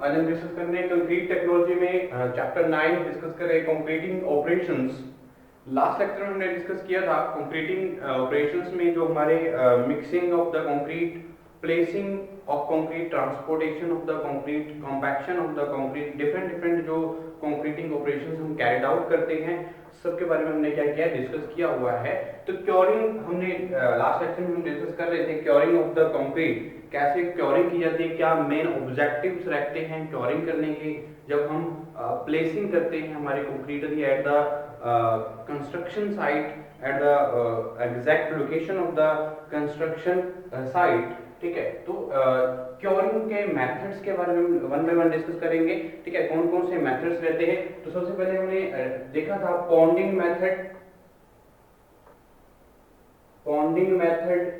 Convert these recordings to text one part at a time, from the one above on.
आज हम डिस्कस कर रहे हैं कंक्रीट टेक्नोलॉजी में चैप्टर 9 डिस्कस कर रहे हैं कंक्रीटिंग ऑपरेशंस। लास्ट लेक्चर में हमने डिस्कस किया था कंक्रीटिंग ऑपरेशंस में जो हमारे mixing of the concrete, placing of concrete, transportation of the concrete, compaction of the concrete, different different जो कंक्रीटिंग ऑपरेशंस हम कैरिड आउट करते हैं सबके बारे में हमने क्या किया, डिस्कस किया हुआ है। तो क्योरिंग हमने लास्ट लेक्चर में हम डिस्कस कर रहे थे क्योरिंग ऑफ द कंक्रीट, कैसे क्योरिंग की जाती है, क्या मेन ऑब्जेक्टिव्स रहते हैं क्योरिंग करने के। जब हम प्लेसिंग करते हैं हमारी concrete at the construction site, at the exact location of the construction site, ठीक है। तो क्योरिंग के मेथड्स के बारे में वन बाय वन डिस्कस करेंगे, ठीक है। कौन कौन से मेथड्स रहते हैं, तो सबसे पहले हमने देखा था पॉन्डिंग मेथड, पॉन्डिंग मेथड,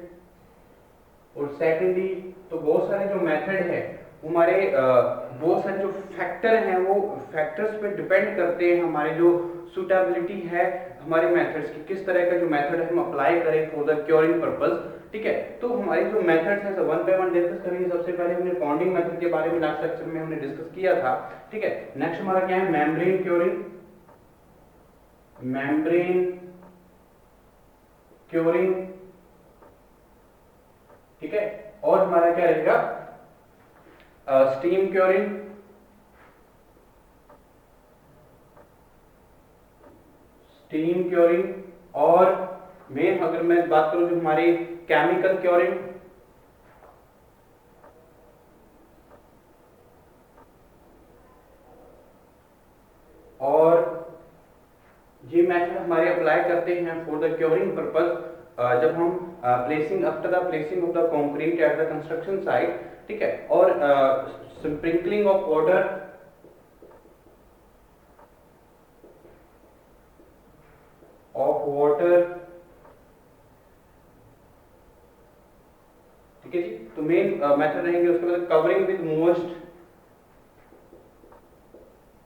और सेकेंडली तो बहुत सारे जो मेथड है हमारे बहुत सारे जो फैक्टर हैं वो फैक्टर्स पे डिपेंड करते हैं हमारे जो सुटेबिलिटी है हमारे मेथड्स की, किस तरह का जो मेथड हम अप्लाई करें फॉर द क्योरिंग पर्पस, ठीक है। तो हमारी जो मेथड्स हैं वन बाय वन डिस्कस करेंगे। सबसे पहले हमने पॉन्डिंग मेथड के बारे में लास्ट लेक्चर में हमने डिस्कस किया था, ठीक है। नेक्स्ट हमारा क्या है, मेम्ब्रेन क्योरिंग, मेम्ब्रेन क्योरिंग, ठीक है। और हमारा क्या रहेगा, स्टीम क्योरिंग, स्टीम क्योरिंग, और मेन अगर मैं बात करूं जो हमारी केमिकल क्योरिंग, और ये मेथड हमारे अप्लाई करते हैं फॉर द क्योरिंग पर्पस जब हम placing after the placing of the concrete at the construction site, ठीक है। और स्प्रिंकलिंग ऑफ वाटर, ठीक है जी। तो मेन मेथड रहेंगे उसके बाद covering with most,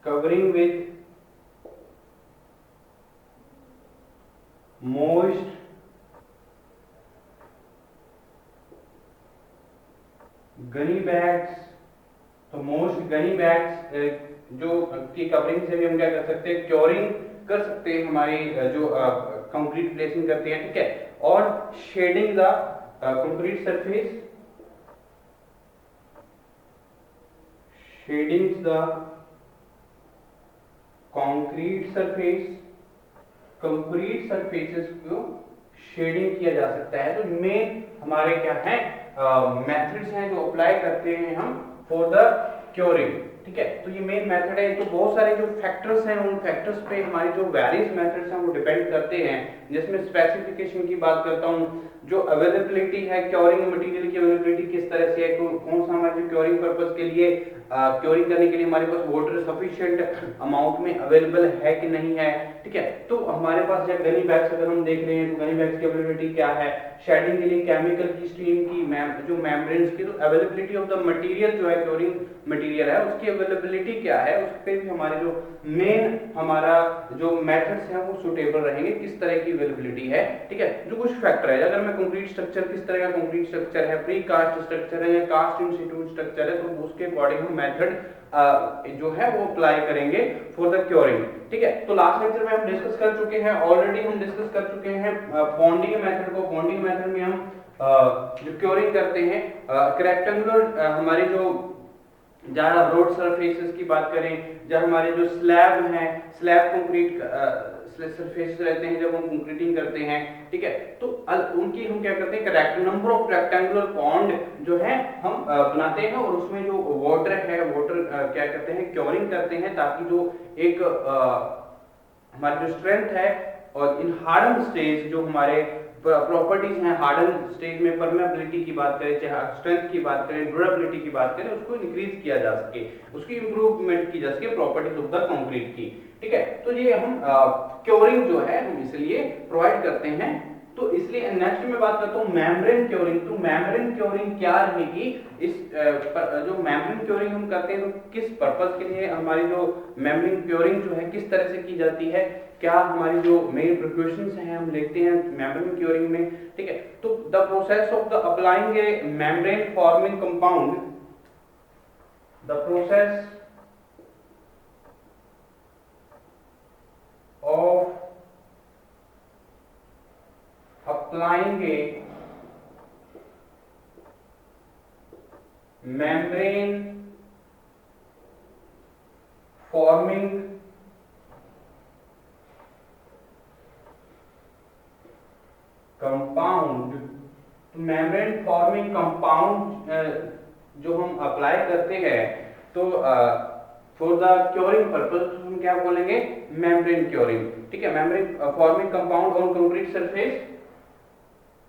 covering with most Ghani bags. तो मोस्ट गनी बैग्स जो की कवरिंग से भी हम क्या कर सकते हैं, क्योरिंग कर सकते हैं हमारी जो कंक्रीट प्लेसिंग करते हैं, ठीक है। और shedding the concrete surface, shedding the concrete surface, concrete surfaces को शेडिंग किया जा सकता है। तो मेन हमारे क्या है मेथड्स हैं जो अप्लाई करते हैं हम फॉर द क्योरिंग, ठीक है। तो ये मेन मेथड है। तो बहुत सारे जो फैक्टर्स हैं उन फैक्टर्स पे हमारे जो वेरियस मेथड्स हैं वो डिपेंड करते हैं, जिसमें स्पेसिफिकेशन की बात करता हूं, जो अवेलेबिलिटी है क्योरिंग मटेरियल की अवेलेबिलिटी किस तरह से है, कौन सा हमारे क्योरिंग पर्पस के लिए क्योरिंग करने के लिए हमारे पास वाटर सफिशिएंट अमाउंट में अवेलेबल है कि नहीं है, ठीक है। तो हमारे पास जब गनी बैग्स अगर हम देख रहे हैं तो गनी बैग्स की अवेलेबिलिटी क्या है, शेडिंग के लिए केमिकल की, स्टीम की, जो मेम्ब्रेन्स की, तो अवेलेबिलिटी ऑफ द मटेरियल जो है क्योरिंग मटेरियल है उसकी अवेलेबिलिटी क्या है, उस पर भी हमारे जो मेन हमारा जो मेथड्स हैं वो सुटेबल रहेंगे, किस तरह की अवेलेबिलिटी है, ठीक है। जो कुछ फैक्टर है, अगर मैं कंक्रीट स्ट्रक्चर किस तरह का कंक्रीट स्ट्रक्चर है, प्री कास्ट स्ट्रक्चर है या कास्ट इन सिटू स्ट्रक्चर है, तो उसके अकॉर्डिंग हम मेथड जो है वो अप्लाई करेंगे फॉर द क्योरिंग, ठीक है। तो लास्ट लेक्चर में हम डिस्कस कर चुके हैं, ऑलरेडी हम डिस्कस कर चुके हैं पॉन्डिंग मेथड को। पॉन्डिंग मेथड में हम जो क्योरिंग करते हैं रेक्टेंगुलर हमारे जो ज्यादा ब्रॉड सरफेसेस की बात करें, जब हमारे जो स्लैब हैं, स्लैब कंक्रीट सरफेस रहते हैं जब हम कंक्रीटिंग करते हैं, ठीक है। तो उनकी हम क्या करते हैं, नंबर ऑफ रेक्टेंगुलर पॉन्ड जो है हम बनाते हैं और उसमें जो वाटर है, वाटर क्या करते हैं, क्योरिंग करते हैं, ताकि जो एक हमारी जो स्ट्रेंथ है और इन हार्डन स्टेज जो हमारे प्रॉपर्टीज हैं, हार्डन स्टेज में परमेबिलिटी की बात करें, चाहे स्ट्रेंथ की बात करें, ड्यूरेबिलिटी की बात करें, उसको इंक्रीज किया जा सके, उसकी इंप्रूवमेंट की जा सके प्रॉपर्टीज ऑफ द कंक्रीट की, ठीक है। तो ये हम क्योरिंग जो है हम इसलिए प्रोवाइड करते हैं। तो इसलिए नेक्स्ट में बात करता हूं मेम्ब्रेन क्योरिंग। तो मेम्ब्रेन क्योरिंग क्या रहेगी, इस जो मेम्ब्रेन क्योरिंग हम करते हैं तो किस पर्पस के लिए हमारी जो मेम्ब्रेन क्योरिंग जो है किस तरह से की जाती है, क्या हमारी जो मेन प्रिकॉशंस हैं हम लेते हैं मेम्ब्रेन क्योरिंग में, ठीक है। तो the process of the applying A membrane forming compound, the process of applying a membrane forming compound. तो मेम्ब्रेन फॉर्मिंग कंपाउंड जो हम अप्लाई करते हैं तो फॉर द क्योरिंग पर्पस हम क्या बोलेंगे, मेम्ब्रेन क्योरिंग। ठीक है, membrane forming compound on concrete surface,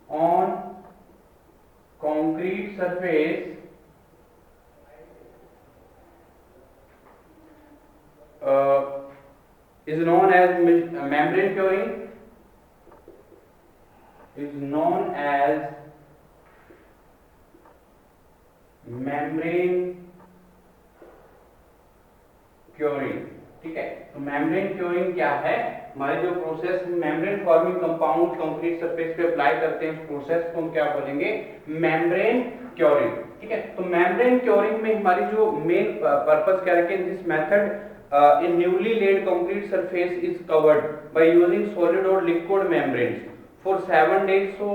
on concrete surface is known as membrane curing, is known as membrane curing। ठीक है, तो मेम्ब्रेन क्योरिंग क्या है, हमारे जो process membrane forming compound concrete surface पे अप्लाई करते हैं उस प्रोसेस को हम क्या बोलेंगे, मेम्ब्रेन क्योरिंग। ठीक है, तो मेम्ब्रेन क्योरिंग में हमारी जो मेन पर्पस क्या है, this method in newly laid concrete surface is covered by using solid or liquid membranes for 7 days so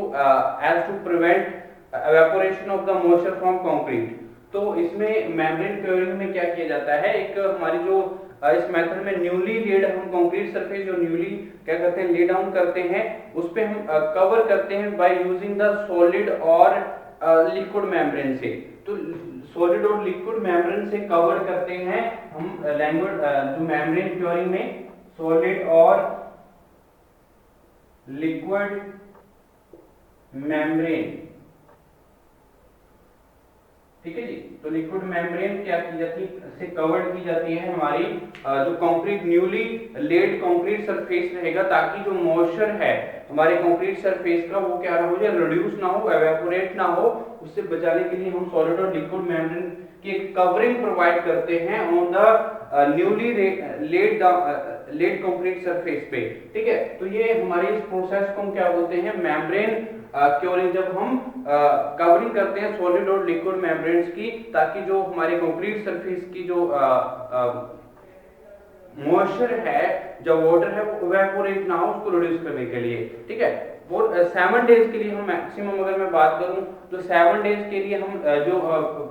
as to prevent evaporation of the moisture from concrete। तो इसमें membrane curing में क्या किया जाता है, एक हमारी जो इस मेथड में न्यूली लेड हम कंक्रीट सरफेस जो न्यूली क्या करते हैं, ले डाउन करते हैं, उस पे हम कवर करते हैं बाय यूजिंग द सॉलिड और लिक्विड मेम्ब्रेन से। तो सॉलिड और लिक्विड मेम्ब्रेन से कवर करते हैं हम लैंग्वेज जो मेम्ब्रेन क्योरिंग में सॉलिड और लिक्विड मेम्ब्रेन। ठीक है जी, तो लिक्विड मेम्ब्रेन क्या की जाती है, से कवर्ड की जाती है हमारी जो concrete newly laid concrete surface रहेगा, ताकि जो मॉइस्चर है हमारे कंक्रीट सरफेस का वो क्या हो जाए, रिड्यूस ना हो, एवेपोरेट ना हो। उससे बचाने के लिए हम सॉलिड और लिक्विड मेम्ब्रेन की कवरिंग प्रोवाइड करते हैं on the newly laid concrete surface पे। ठीक है, तो ये हमारे इस प्रोसेस को हम क्या बोलते हैं, मेम्ब्रेन क्योरिंग। जब हम कवरिंग करते हैं सॉलिड और लिक्विड मेम्ब्रेन्स की, ताकि जो हमारे कंक्रीट सरफेस की जो मॉइस्चर है, जो वाटर है वो इवेपोरेट ना हो, उसको रिड्यूस करने के लिए। ठीक है, और 7 डेज के लिए हम मैक्सिमम अगर मैं बात करूं तो 7 डेज के लिए हम जो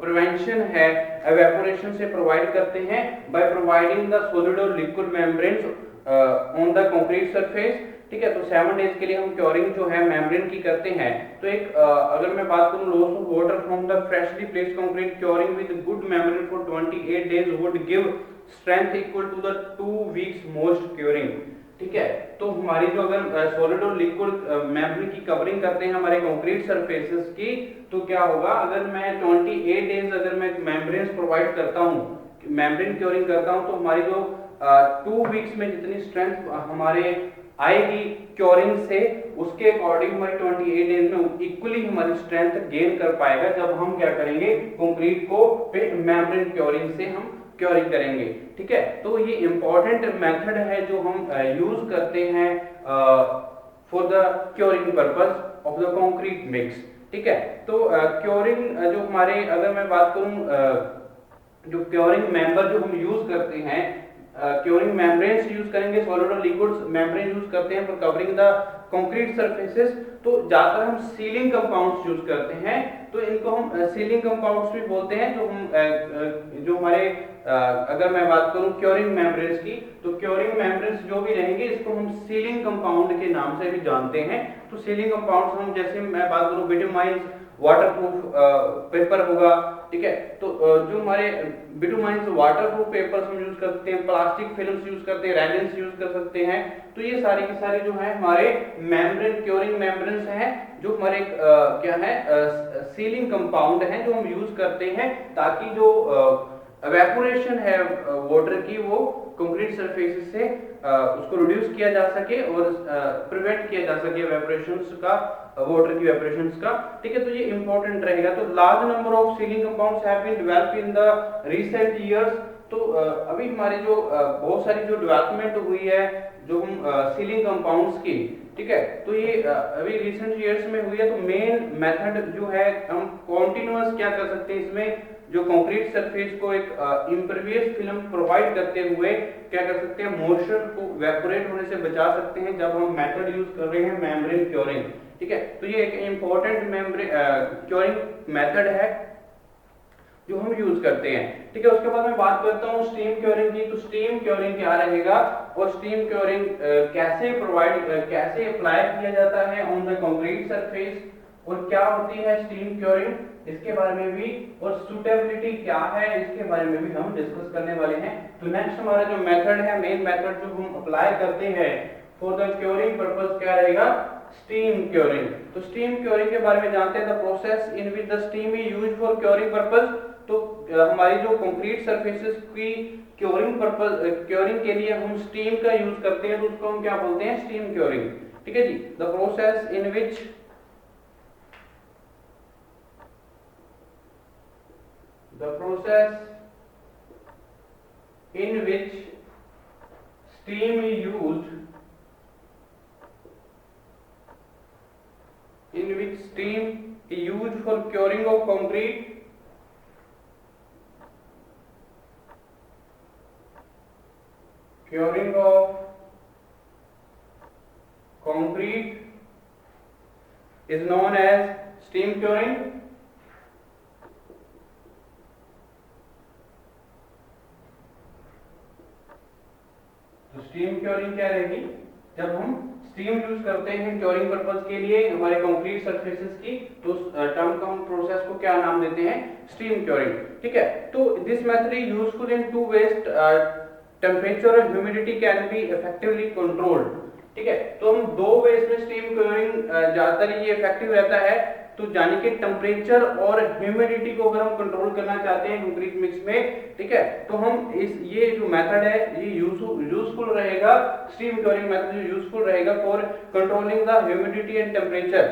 प्रिवेंशन है इवेपोरेशन से प्रोवाइड करते हैं बाय प्रोवाइडिंग द सॉलिड और liquid membranes on the concrete surface. ठीक है, तो 7 डेज के लिए हम क्योरिंग जो है मेम्ब्रेन की करते हैं। तो एक अगर मैं बात करूं loss of water from the freshly placed concrete curing with good membrane for 28 days would give strength equal to the 2 weeks moist curing. ठीक है, तो हमारी जो अगर सॉलिड और लिक्विड मेम्ब्रेन की कवरिंग करते हैं हमारे कंक्रीट सरफेसेस की, तो क्या होगा, अगर मैं 28 डेज अगर मैं मेम्ब्रेन्स प्रोवाइड करता हूं, मेम्ब्रेन क्योरिंग करता हूं, तो हमारी जो 2 वीक्स में जितनी स्ट्रेंथ हमारे आएगी क्योरिंग से, उसके अकॉर्डिंग हमारी 28 डेज में इक्वली हमारी स्ट्रेंथ गेन कर पाएगा जब हम क्या करेंगे, कंक्रीट को फिर मेम्ब्रेन क्योरिंग से हम क्योरिंग करेंगे। ठीक है, तो ये इंपॉर्टेंट मेथड है जो हम यूज करते हैं for the curing purpose of the concrete mix. ठीक है, तो क्योरिंग जो हमारे अगर मैं बात करूं जो क्योरिंग मेंबर जो हम यूज करते हैं, क्योरिंग मेम्ब्रेन्स यूज करेंगे, सॉलिड और लिक्विड मेम्ब्रेन यूज करते हैं for covering the concrete surfaces. तो ज्यादातर हम सीलिंग कंपाउंड्स यूज करते हैं, तो इनको हम सीलिंग कंपाउंड्स भी बोलते हैं। जो हम जो हमारे अगर मैं बात करूं क्योरिंग मेम्ब्रेन्स की, तो क्योरिंग मेम्ब्रेन्स जो भी रहेंगे इसको हम सीलिंग कंपाउंड के नाम से भी जानते हैं। तो सीलिंग कंपाउंड्स हम जैसे मैं बात करूं बिटुमाइन वाटरप्रूफ पेपर होगा। ठीक है, तो जो हमारे बिटुमाइन वाटरप्रूफ पेपर्स हम यूज करते हैं, प्लास्टिक फिल्म्स यूज करते हैं, रेजिन्स यूज कर सकते हैं। तो ये सारी की सारी जो है हमारे मेम्ब्रेन क्योरिंग मेम्ब्रेन्स हैं, जो हमारे क्या है सीलिंग कंपाउंड हैं जो हम यूज करते हैं, ताकि जो एवेपोरेशन है वाटर की वो कंक्रीट सरफेस से उसको रिड्यूस किया जा सके और प्रिवेंट किया जा सके एवेपोरेशंस का, वाटर की एवेपोरेशंस का। ठीक है, तो ये इंपॉर्टेंट रहेगा। तो large number of sealing compounds have been developed in the recent years. तो अभी हमारी जो बहुत सारी जो डेवलपमेंट हुई है जो हम सीलिंग कंपाउंड्स की, ठीक है, तो ये अभी रिसेंट ईयर्स में हुई है। तो मेन मेथड जो है हम कॉन्टिन्यूअस क्या कर सकते हैं, इसमें जो कंक्रीट सरफेस को एक इम्परवियस फिल्म प्रोवाइड करते हुए क्या कर सकते हैं, मॉइस्चर को इवेपोरेट होने से बचा सकते हैं जब हम मेथड यूज कर रहे हैं मेम्ब्रेन क्योरिंग। ठीक है, तो ये एक इम्पोर्टेंट मेम्ब्रेन क्योरिंग मेथड है जो हम यूज करते हैं। ठीक है, उसके बाद मैं बात करता हूँ स्टीम क्योरिंग की। तो स्टीम क्योरिंग क्या रहेगा और स्टीम क्योरिंग कैसे अप्लाई किया जाता है ऑन द कंक्रीट सरफेस, और क्या होती है स्टीम क्योरिंग, इसके बारे में भी, और सुटेबिलिटी क्या है इसके बारे में भी हम डिस्कस करने वाले हैं। तो नेक्स्ट हमारा जो मेथड है, मेन मेथड जो हम अप्लाई करते हैं फॉर द क्योरिंग पर्पस, क्या रहेगा, स्टीम क्योरिंग। तो स्टीम क्योरिंग के बारे में जानते हैं, the process in which the steam is used for curing purpose. तो हमारी जो कंक्रीट सरफेसेस की क्योरिंग के लिए हम स्टीम का यूज करते हैं, तो उसको हम क्या बोलते हैं, स्टीम क्योरिंग। ठीक है जी, the process in which steam is used for curing of concrete is known as steam curing। तो स्टीम क्योरिंग क्या रहेगी, जब हम स्टीम यूज करते हैं क्योरिंग पर्पस के लिए हमारे कंक्रीट सरफेसेस की, तो टर्म का हम प्रोसेस को क्या नाम देते हैं, स्टीम क्योरिंग। ठीक है, तो this method is useful in two ways, temperature और humidity can be effectively controlled. ठीक है, तो हम दो वेज में स्टीम क्योरिंग ज्यादातर ये इफेक्टिव रहता है। तो यानी कि टेम्परेचर और ह्यूमिडिटी को अगर हम कंट्रोल करना चाहते हैं कंक्रीट मिक्स में, ठीक है, तो हम ये जो मेथड है ये यूजफुल रहेगा, स्टीम क्योरिंग मेथड जो यूजफुल रहेगा for controlling the humidity and temperature.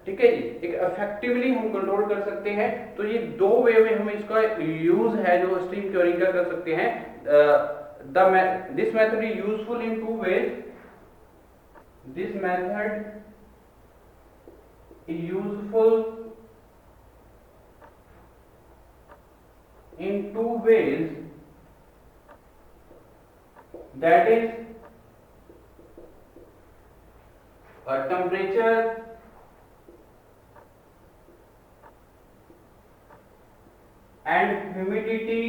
ठीक है जी, एक इफेक्टिवली हम कंट्रोल कर सकते हैं। तो ये दो वे में हम इसका यूज है जो स्टीम क्योरिंग का कर सकते हैं। This method is useful in two ways. This method is useful in two ways, that is temperature and humidity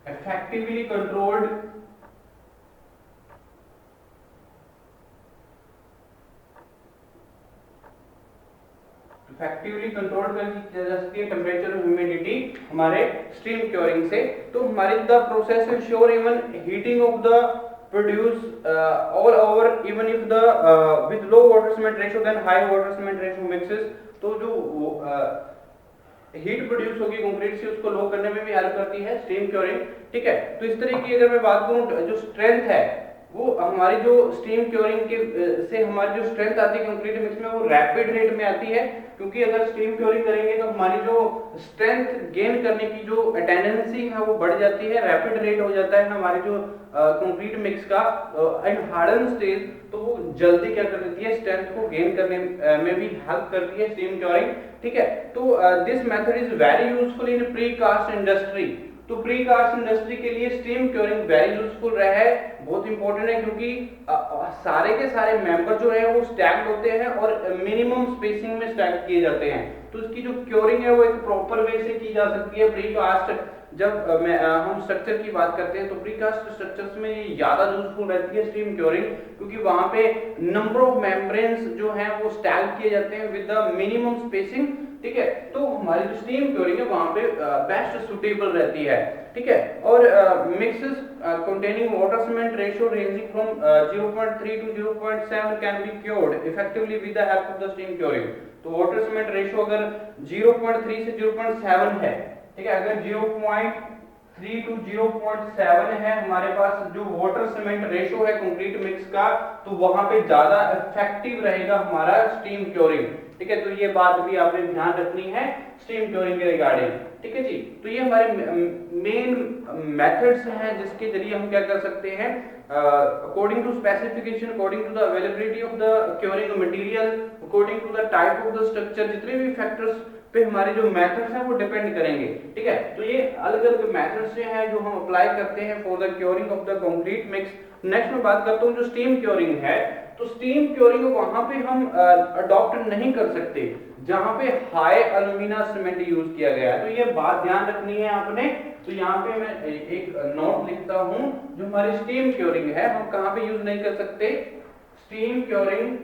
effectively controlled कर जा सकती है टेम्परेचर और ह्यूमिडिटी हमारे स्टीम क्योरिंग से। तो हमारी the process is sure even heating of the produce all over even if the with low water cement ratio then high water cement ratio mixes. तो जो हीट प्रोड्यूस होगी concrete से उसको लो करने में भी हेल्प करती है स्टीम क्योरिंग। ठीक है, तो इस तरह की अगर मैं बात करूं जो स्ट्रेंथ है वो हमारी जो स्टीम क्योरिंग के से हमारी जो स्ट्रेंथ आती है कंक्रीट मिक्स में वो रैपिड रेट में आती है, क्योंकि अगर स्टीम क्योरिंग करेंगे तो हमारी जो स्ट्रेंथ गेन करने की जो टेंडेंसी है वो बढ़ जाती है, रैपिड रेट हो जाता है हमारी जो कंक्रीट मिक्स का इन हार्डन स्टेज, तो वो जल्दी क्या कर देती है स्ट्रेंथ को गेन करने में भी हेल्प करती है स्टीम क्योरिंग। ठीक है, तो this method is very useful in precast industry. तो प्री कास्ट इंडस्ट्री के लिए स्टीम क्योरिंग वेरी यूजफुल रहा है, बहुत इंपॉर्टेंट है, क्योंकि सारे के सारे मेंबर जो है वो स्टैक्ड होते हैं और मिनिमम स्पेसिंग में स्टैक किए जाते हैं। तो इसकी जो क्योरिंग है वो एक प्रॉपर वे से की जा सकती है। प्री कास्ट जब हम स्ट्रक्चर की बात करते हैं तो प्रीकास्ट स्ट्रक्चर्स में ये ज्यादा यूजफुल रहती है स्टीम क्योरिंग, क्योंकि वहां पे नंबर ऑफ मेम्ब्रेन्स जो हैं वो स्टैक किए जाते हैं विद द मिनिमम स्पेसिंग। ठीक है, तो हमारी जो स्टीम क्योरिंग है वहां पे बेस्ट सुटेबल रहती है। ठीक है, और mixes containing water cement ratio ranging from 0.3 to 0.7 can be cured effectively with the help of the steam curing। तो वाटर सीमेंट रेशियो अगर 0.3 से 0.7 है, ठीक है, अगर 3 to 0.7 है हमारे पास जो वाटर सीमेंट रेशो है कंक्रीट मिक्स का, तो वहां पे ज्यादा इफेक्टिव रहेगा हमारा स्टीम क्योरिंग। ठीक है, तो ये बात भी आपने ध्यान रखनी है स्टीम क्योरिंग के रिगार्डिंग। ठीक है जी, तो ये हमारे मेन मेथड्स हैं जिसके जरिए हम क्या कर सकते हैं, according to specification, according to the availability of the curing material, according to the type of the structure, जितने भी फैक्टर्स पे हमारे जो मेथड्स हैं वो डिपेंड करेंगे। ठीक है, तो ये अलग अलग मेथड्स जो हैं जो हम अप्लाई करते हैं for the curing of the concrete mix. Next मैं बात करता हूँ जो स्टीम क्योरिंग है, तो स्टीम क्योरिंग वहां पे हम अडॉप्ट नहीं कर सकते जहां पे हाई एल्यूमिना सीमेंट यूज किया गया है, तो ये बात ध्यान रखनी है आपने। तो यहाँ पे मैं एक नोट लिखता हूं, जो हमारी स्टीम क्योरिंग है हम कहां पे यूज नहीं कर सकते, steam curing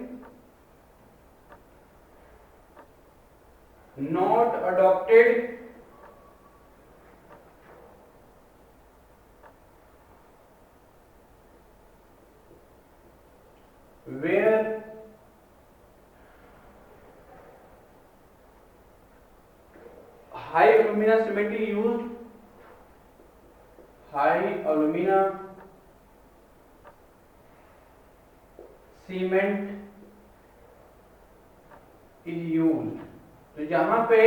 not adopted where high alumina cement is used, high alumina cement is used। तो जहां पे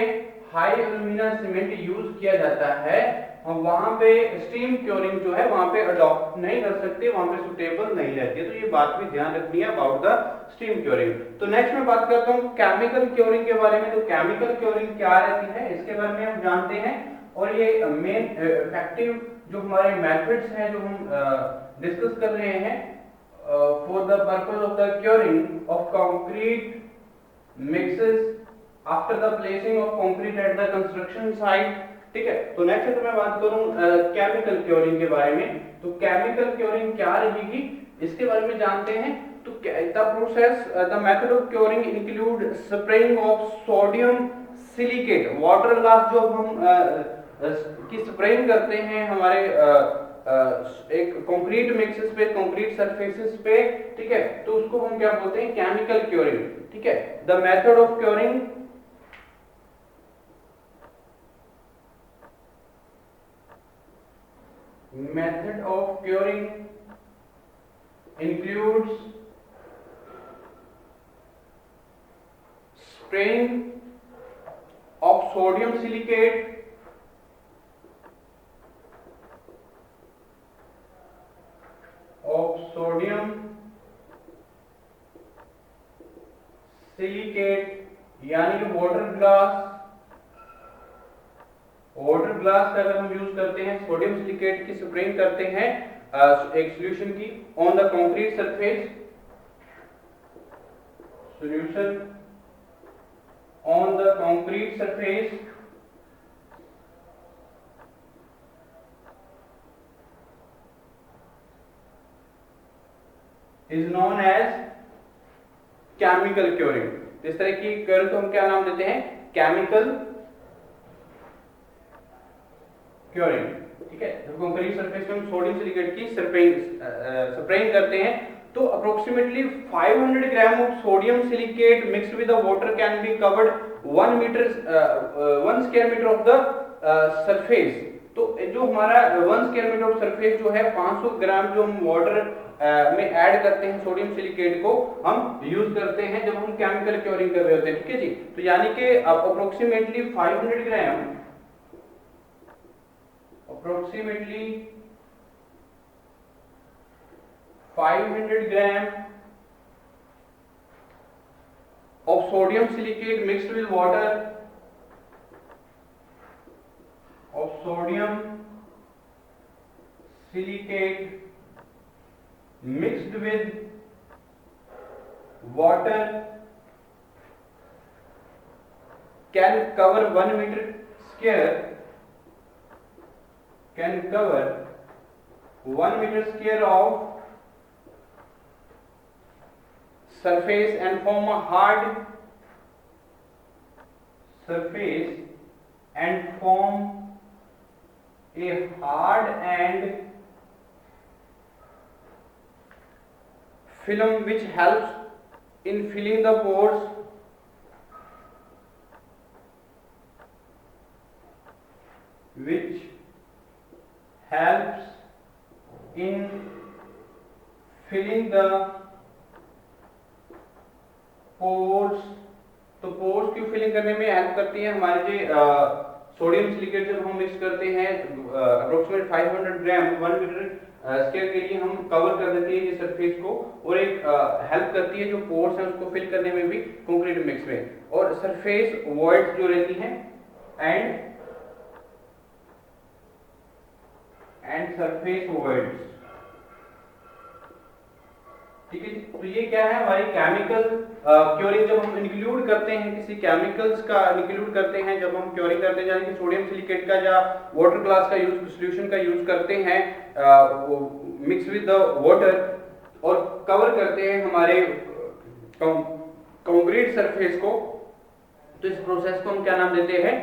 हाई एल्यूमिना सीमेंट यूज किया जाता है हम वहां पे स्टीम क्योरिंग जो है वहां पे अडॉप्ट नहीं कर सकते, वहां पे सुटेबल नहीं रहती है। तो ये बात भी ध्यान रखनी है अबाउट द स्टीम क्योरिंग। तो नेक्स्ट मैं बात करता हूं केमिकल क्योरिंग के बारे में। तो केमिकल क्योरिंग क्या रहती है इसके बारे में हम जानते हैं, और ये मेन इफेक्टिव जो हमारे मेथड्स हैं जो हम डिस्कस कर रहे हैं for the purpose of the curing of concrete mixes after the placing of concrete at the construction site. ठीक है, तो नेक्स्ट मैं बात करूं केमिकल क्योरिंग के बारे में। तो केमिकल क्योरिंग क्या रहेगी इसके बारे में जानते हैं। तो the process, the method of curing include spraying of sodium silicate, water glass जो हम की स्प्रेइंग करते हैं हमारे एक कंक्रीट मिक्सेस पे, कंक्रीट सरफेसेस पे। ठीक है, तो उसको हम क्या बोलते हैं, केमिकल क्योरिंग। ठीक है, the method of curing method of curing includes spraying of sodium silicate, यानी कि वाटर ग्लास का अगर हम यूज करते हैं, सोडियम सिलिकेट की स्प्रेइंग करते हैं एक सॉल्यूशन की on the concrete surface, solution on the concrete surface is known as chemical curing. इस तरह की क्योरिंग को हम क्या नाम देते हैं, केमिकल क्योरिंग। ठीक है, जब कंक्रीट सरफेस पे हम सोडियम सिलिकेट की स्प्रेइंग करते हैं तो approximately 500 gram of sodium silicate mixed with the water can be covered 1 square metre of the surface. तो जो हमारा 1 स्क्वायर मीटर ऑफ सरफेस जो है 500 ग्राम जो हम वाटर में ऐड करते हैं सोडियम सिलिकेट को हम यूज करते हैं जब हम केमिकल क्योरिंग कर रहे होते हैं। ठीक है जी, तो यानी कि approximately 500 gram of sodium silicate mixed with water, of sodium silicate mixed with water can cover 1 meter square, can cover 1 meter square of surface and form a hard surface and form a hard and film which helps in filling the pores which helps in filling the pores। तो pores की filling करने में help करती है हमारे जो sodium silicate जब हम मिक्स करते हैं अप्रोक्सीमेट 500 ग्राम 1 मीटर स्क्वायर के लिए हम कवर कर देते हैं ये सरफेस को, और एक हेल्प करती है जो पोर्स हैं उसको फिल करने में भी कंक्रीट मिक्स में। और सरफेस वॉइड्स जो रहती हैं एंड सरफेस वॉइड्स, ठीक है। तो ये क्या है हमारी केमिकल क्योरिंग। जब हम इंक्लूड करते हैं किसी केमिकल्स का इंक्लूड करते हैं, जब हम क्योरिंग करते हैं यानी कि सोडियम सिलिकेट का या वाटर ग्लास का यूज सॉल्यूशन का यूज करते हैं मिक्स विद द वाटर और कवर करते हैं हमारे कंक्रीट सरफेस को, तो इस प्रोसेस को हम क्या नाम देते हैं,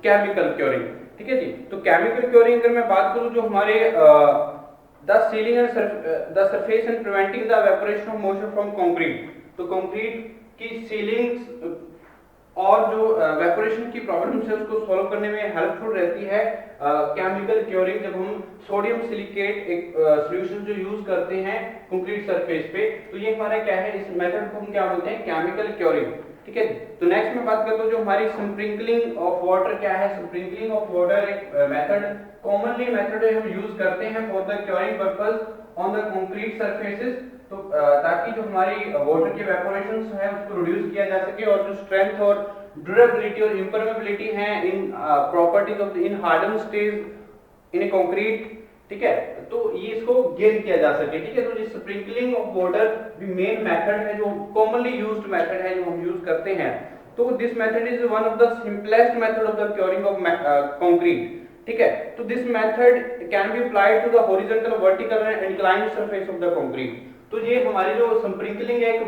केमिकल क्योरिंग, ठीक है जी। तो केमिकल क्योरिंग अगर मैं बात करूं जो हमारे the sealing and the surface and preventing the evaporation of moisture from concrete, तो कंक्रीट की सीलिंग और जो evaporation की प्रॉब्लम्स है उसको सॉल्व करने में हेल्पफुल रहती है केमिकल क्योरिंग। जब हम सोडियम सिलिकेट एक सॉल्यूशन जो यूज करते हैं कंक्रीट सरफेस पे, तो ये हमारा क्या है, इस मेथड को हम क्या बोलते हैं, केमिकल क्योरिंग, ठीक है। तो नेक्स्ट में बात करते हैं जो हमारी स्प्रिंकलिंग ऑफ वाटर क्या है। स्प्रिंकलिंग ऑफ वाटर एक मेथड कॉमनली मेथड हम यूज करते हैं for the curing purpose on the concrete surfaces, तो ताकि जो हमारी वाटर की इवेपोरेशन है उसको रिड्यूस किया जा सके और जो स्ट्रेंथ और ड्यूरेबिलिटी और इम्परमेबिलिटी है इन properties of in harden stage in a concrete, ठीक है, तो ये इसको गेन किया जा सके, ठीक है। तो ये स्प्रिंकलिंग ऑफ वाटर भी मेन मेथड है जो कॉमनली यूज्ड मेथड है जो हम यूज करते हैं। तो this method is one of the simplest method of the curing of concrete, ठीक है। तो this method can be applied to the horizontal vertical and inclined surface of the concrete. तो ये हमारी जो स्प्रिंकलिंग है एक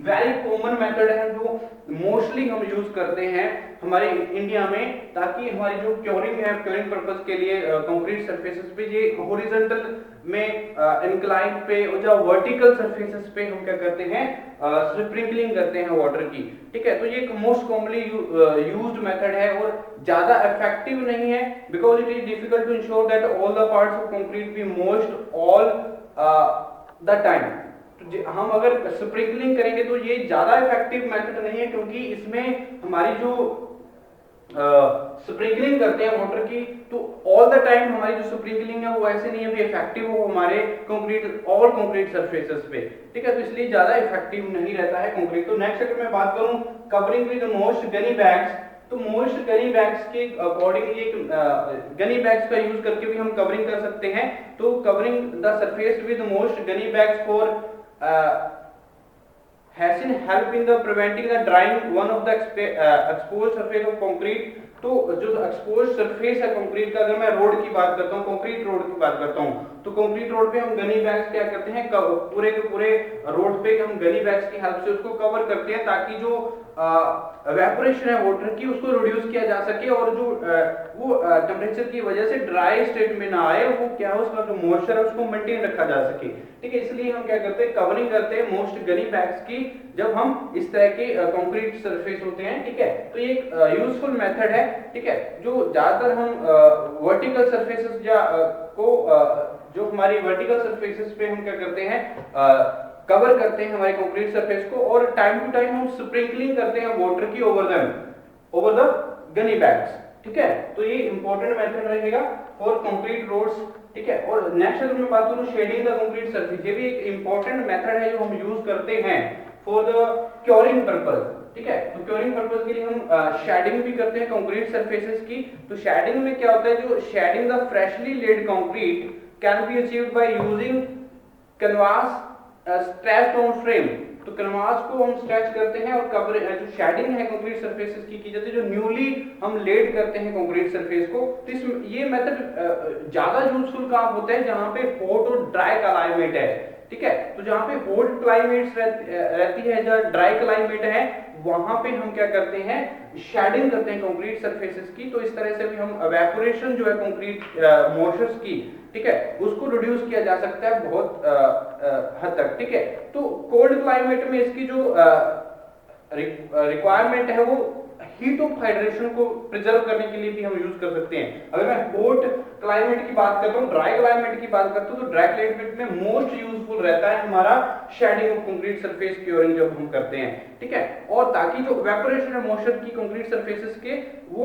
वेरी कॉमन मेथड है जो मोस्टली हम यूज करते हैं हमारे इंडिया में, ताकि हमारी जो क्योरिंग है क्योरिंग पर्पस के लिए कंक्रीट सरफेसेस पे ये हॉरिजॉन्टल में इंक्लाइन पे और जो वर्टिकल सरफेसेस पे हम क्या करते हैं, स्प्रिंकलिंग करते हैं वाटर की, ठीक है। तो ये एक मोस्ट कॉमनली यूज्ड मेथड है और ज्यादा इफेक्टिव नहीं है because it is difficult to ensure that all the parts of concrete be moist all the time. तो हम अगर स्प्रिंकलिंग करेंगे तो ये ज्यादा इफेक्टिव मेथड नहीं है, क्योंकि इसमें हमारी जो स्प्रिंकलिंग करते हैं वाटर की, तो ऑल द टाइम हमारी जो स्प्रिंकलिंग है वो ऐसे नहीं है भी इफेक्टिव हो हमारे कंक्रीट ऑल कंक्रीट सरफेसेस पे, ठीक है। तो इसलिए ज्यादा इफेक्टिव नहीं रहता है कंक्रीट। तो नेक्स्ट अगर मैं बात करूं covering with most Ghani bags, तो मोस्ट गनी बैग्स के अकॉर्डिंग ये गनी बैग्स का यूज करके भी हम कवरिंग कर सकते हैं। तो covering the surface with most Ghani bags for has in help in the preventing the drying one of the exposed surface of concrete। तो जो एक्सपोज सरफेस है कंक्रीट का, अगर मैं रोड की बात करता हूँ, कंक्रीट रोड की बात करता हूँ, तो कंक्रीट रोड पे हम गनी बैग्स क्या करते हैं, पूरे के पूरे रोड पे हम गनी बैग्स की हेल्प से उसको कवर करते हैं ताकि जो इवेपोरेशन है वाटर की उसको रिड्यूस किया जा सके और जो वो टेम्परेचर की वजह से ड्राई स्टेट में ना आए, वो क्या है उसका जो मॉइस्चर है उसको मेंटेन रखा जा सके, ठीक है। इसलिए हम क्या करते हैं, कवरिंग करते हैं मोस्ट गनी बैग्स की जब हम इस तरह के कंक्रीट सरफेस होते हैं, ठीक है। तो ये एक यूजफुल मेथड है, ठीक है, जो ज्यादातर हम वर्टिकल सरफेसेस या को जो हमारी वर्टिकल सरफेसेस पे हम क्या करते हैं, कवर करते हैं हमारे कंक्रीट सरफेस को, और टाइम टू टाइम हम स्प्रिंकलिंग करते हैं वाटर की ओवर द गनी बैग्स, ठीक है। तो ये इंपॉर्टेंट मेथड रहेगा फॉर कंक्रीट रोड्स, ठीक है। और नेक्स्ट अगर मैं बात करूं शेडिंग द कंक्रीट सरफेस, ये भी एक इंपॉर्टेंट मेथड है जो हम यूज करते हैं फॉर द क्योरिंग पर्पस, ठीक है। तो क्योरिंग पर्पस के लिए हम शेडिंग भी करते हैं कंक्रीट सरफेसेस की। तो शेडिंग में क्या होता है, जो shading the freshly laid concrete can be achieved by using canvas stretched on frame. तो कैनवास को हम स्ट्रेच करते हैं और कवर जो शेडिंग है कंक्रीट सरफेसेस की जाती है, जो न्यूली हम लेड करते हैं कंक्रीट सरफेस को। तो इस ये मेथड ज्यादा यूजफुल काम होता है जहां पे हॉट और ड्राई क्लाइमेट है, ठीक है। तो जहां पे हॉट क्लाइमेट्स रहती है, जहां ड्राई क्लाइमेट है, वहां पे हम क्या करते हैं, शेडिंग करते हैं कंक्रीट सरफेसेस की। तो इस तरह से भी हम इवेपोरेशन जो है कंक्रीट मॉइस्चर की, ठीक है, उसको रिड्यूस किया जा सकता है बहुत हद तक, ठीक है। तो कोल्ड क्लाइमेट में इसकी जो रिक्वायरमेंट है वो हीट ऑफ हाइड्रेशन को प्रिजर्व करने के लिए भी हम यूज कर सकते हैं। अगर मैं हॉट क्लाइमेट की बात करता हूँ, ड्राई क्लाइमेट की बात करता हूँ, तो ड्राई क्लाइमेट में मोस्ट यूजफुल रहता है हमारा shading of concrete surface curing जब हम करते हैं, ठीक है। और ताकि जो इवेपोरेशन और मॉइस्चर की कंक्रीट सरफेसेस के वो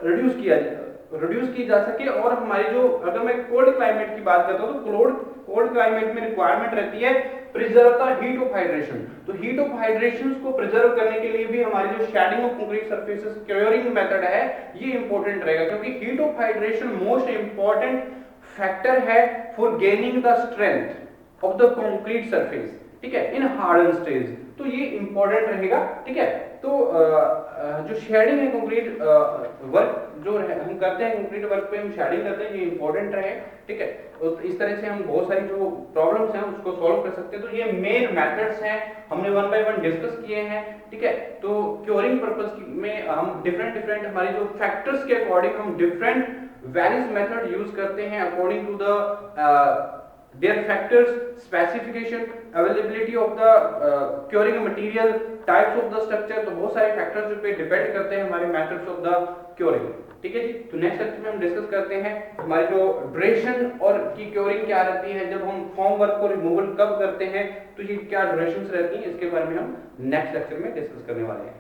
रिड्यूस की जा सके। और हमारी जो, अगर मैं कोल्ड क्लाइमेट की बात करता हूँ, तो कोल्ड क्लाइमेट में रिक्वायरमेंट रहती है preserve the heat of hydration. तो हीट ऑफ हाइड्रेशन को प्रिजर्व करने के लिए भी हमारी जो shading of concrete surfaces curing method है ये इंपॉर्टेंट रहेगा, क्योंकि heat of hydration most important factor है for gaining the strength of the concrete surface, ठीक है, इन हार्डन स्टेज। तो ये इंपॉर्टेंट रहेगा, ठीक है। तो जो शेडिंग है कंक्रीट वर्क जो हम करते हैं, कंक्रीट वर्क पे हम शेडिंग करते हैं, ये इंपॉर्टेंट रहे, ठीक है। तो इस तरह से हम बहुत सारी जो प्रॉब्लम्स हैं उसको सॉल्व कर सकते हैं। तो ये मेन मेथड्स हैं, हमने वन बाय वन डिस्कस किए हैं, ठीक है। तो क्योरिंग पर्पस में हम डिफरेंट हमारी जो फैक्टर्स के अकॉर्डिंग हम डिफरेंट वेरियस मेथड यूज करते हैं according to the their factors, specification, availability of the curing material, types of the structure। तो बहुत सारे फैक्टर्स जो पे डिपेंड करते हैं हमारे मेथड्स ऑफ द क्योरिंग, ठीक है जी। तो नेक्स्ट लेक्चर में हम डिस्कस करते हैं हमारी जो ड्यूरेशन और की क्योरिंग क्या रहती है, जब हम फॉर्म वर्क को रिमूवल कब करते हैं, तो ये क्या ड्यूरेशंस रहती हैं, इसके बारे में हम नेक्स्ट लेक्चर में डिस्कस करने वाले हैं।